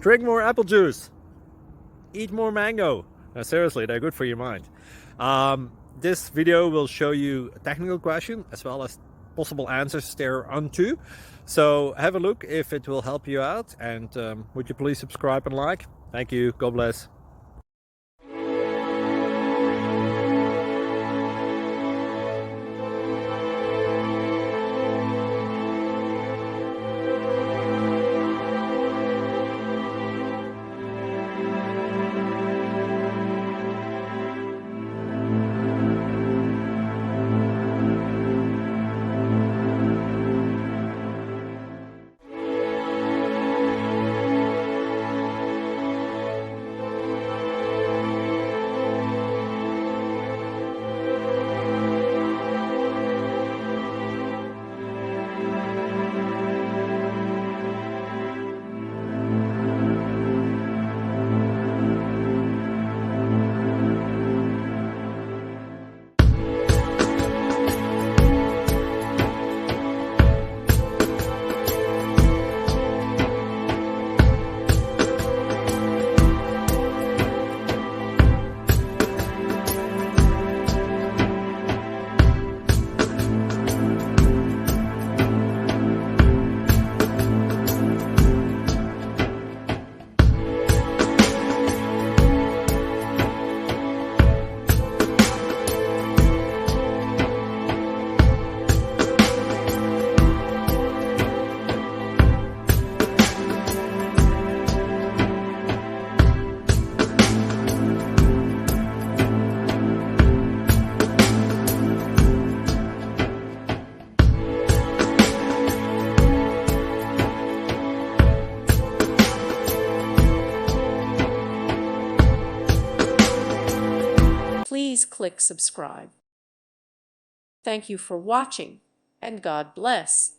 Drink more apple juice. Eat more mango. No, seriously, they're good for your mind. This video will show you a technical question as well as possible answers thereunto. So have a look if it will help you out, and would you please subscribe and like? Thank you. God bless. Please click subscribe. Thank you for watching, and God bless.